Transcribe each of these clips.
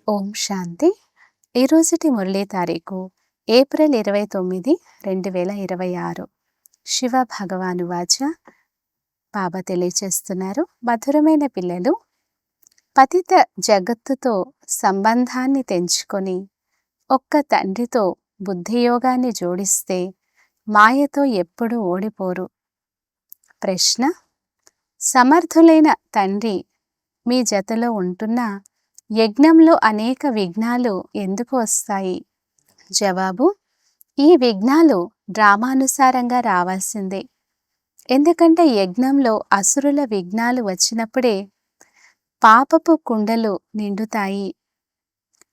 ఓం శాంతి. ఈరోజుటి మురళీ తారీఖు ఏప్రిల్ 29, 2026. శివ భగవాను వాచ. బాబా తెలియచేస్తున్నారు, మధురమైన పిల్లలు, పతిత జగత్తుతో సంబంధాన్ని తెంచుకొని ఒక్క తండ్రితో బుద్ధియోగాన్ని జోడిస్తే మాయతో ఎప్పుడూ ఓడిపోరు. ప్రశ్న: సమర్థులైన తండ్రి మీ జతలో ఉంటున్నా యజ్ఞంలో అనేక విఘ్నాలు ఎందుకు వస్తాయి? జవాబు: ఈ విఘ్నాలు డ్రామానుసారంగా రావాల్సిందే. ఎందుకంటే యజ్ఞంలో అసురుల విఘ్నాలు వచ్చినప్పుడే పాపపు కుండలు నిండుతాయి.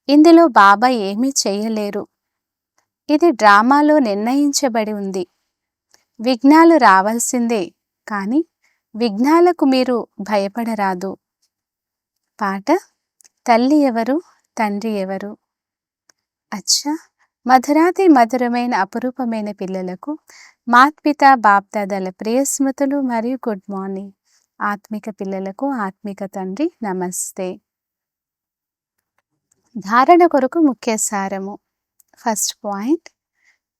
ఇందులో బాబా ఏమీ చేయలేరు. ఇది డ్రామాలో నిర్ణయించబడి ఉంది. విఘ్నాలు రావాల్సిందే, కానీ విఘ్నాలకు మీరు భయపడరాదు. పాట: తల్లి ఎవరు, తండ్రి ఎవరు? అచ్చా, మధురాతి మధురమైన అపురూపమైన పిల్లలకు మాత్పితా బాప్దాదాల ప్రియ స్మృతులు మరియు గుడ్ మార్నింగ్. ఆత్మిక పిల్లలకు ఆత్మిక తండ్రి నమస్తే. ధారణ కొరకు ముఖ్య సారము. ఫస్ట్ పాయింట్: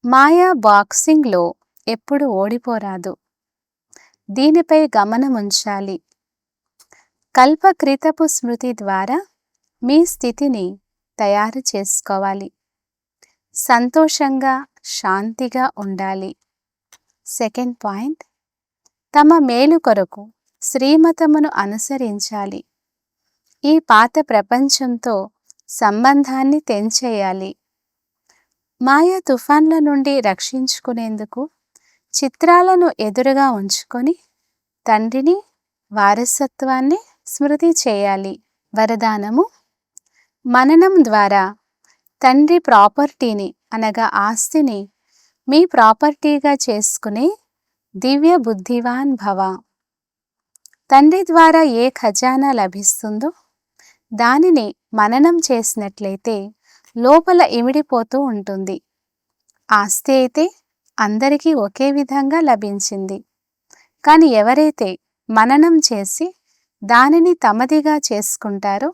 మాయా బాక్సింగ్లో ఎప్పుడు ఓడిపోరాదు. దీనిపై గమనం ఉంచాలి. కల్పకృతపు స్మృతి ద్వారా మీ స్థితిని తయారు చేసుకోవాలి. సంతోషంగా, శాంతిగా ఉండాలి. సెకండ్ పాయింట్: తమ మేలు కొరకు శ్రీమతమును అనుసరించాలి. ఈ పాత ప్రపంచంతో సంబంధాన్ని తెంచేయాలి. మాయా తుఫాన్ల నుండి రక్షించుకునేందుకు చిత్రాలను ఎదురుగా ఉంచుకొని తండ్రిని, వారసత్వాన్ని స్మృతి చేయాలి. వరదానము: మననం ద్వారా తండ్రి ప్రాపర్టీని అనగా ఆస్తిని మీ ప్రాపర్టీగా చేసుకునే దివ్య బుద్ధివాన్ భవ. తండ్రి ద్వారా ఏ ఖజానా లభిస్తుందో దానిని మననం చేసినట్లయితే లోపల ఇమిడిపోతూ ఉంటుంది. ఆస్తి అయితే అందరికీ ఒకే విధంగా లభించింది. కానీ ఎవరైతే మననం చేసి దానిని తమదిగా చేసుకుంటారో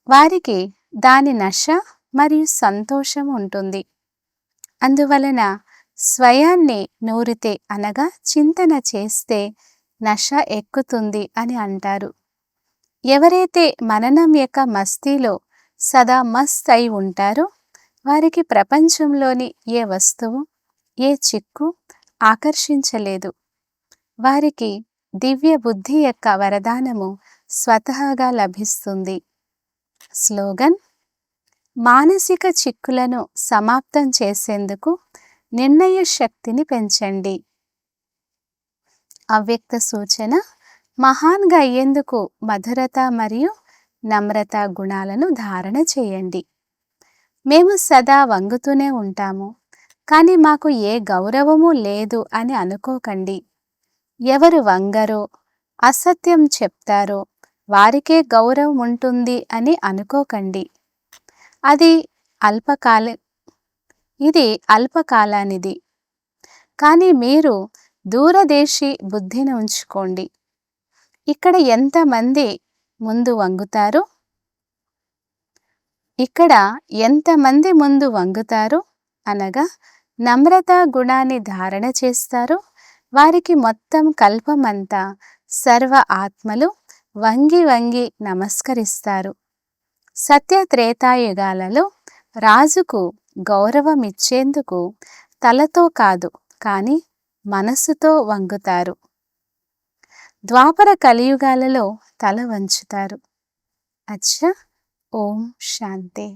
వారికి దాని నశ మరియు సంతోషం ఉంటుంది. అందువలన స్వయాన్ని నూరితే అనగా చింతన చేస్తే నశ ఎక్కుతుంది అని అంటారు. ఎవరైతే మననం యొక్క మస్తీలో సదా మస్త్ అయి ఉంటారో వారికి ప్రపంచంలోని ఏ వస్తువు, ఏ చిక్కు ఆకర్షించలేదు. వారికి దివ్య బుద్ధి యొక్క వరదానము స్వతహాగా లభిస్తుంది. స్లోగన్: మానసిక చిక్కులను సమాప్తం చేసేందుకు నిర్ణయ శక్తిని పెంచండి. అవ్యక్త సూచన: మహాన్గా అయ్యేందుకు మధురత మరియు నమ్రత గుణాలను ధారణ చేయండి. మేము సదా వంగుతూనే ఉంటాము, కానీ మాకు ఏ గౌరవము లేదు అని అనుకోకండి. ఎవరు వంగరో, అసత్యం చెప్తారో వారికే గౌరవం ఉంటుంది అని అనుకోకండి. ఇది అల్పకాలానిది. కానీ మీరు దూరదేశీ బుద్ధిని ఉంచుకోండి. ఇక్కడ ఎంతమంది ముందు వంగుతారో అనగా నమ్రత గుణాన్ని ధారణ చేస్తారో వారికి మొత్తం కల్పమంతా సర్వ ఆత్మలు వంగి వంగి నమస్కరిస్తారు. సత్య త్రేతాయుగాలలో రాజుకు గౌరవం ఇచ్చేందుకు తలతో కాదు, కానీ మనస్సుతో వంగుతారు. ద్వాపర కలియుగాలలో తల వంచుతారు. అచ్చా, ఓం శాంతి.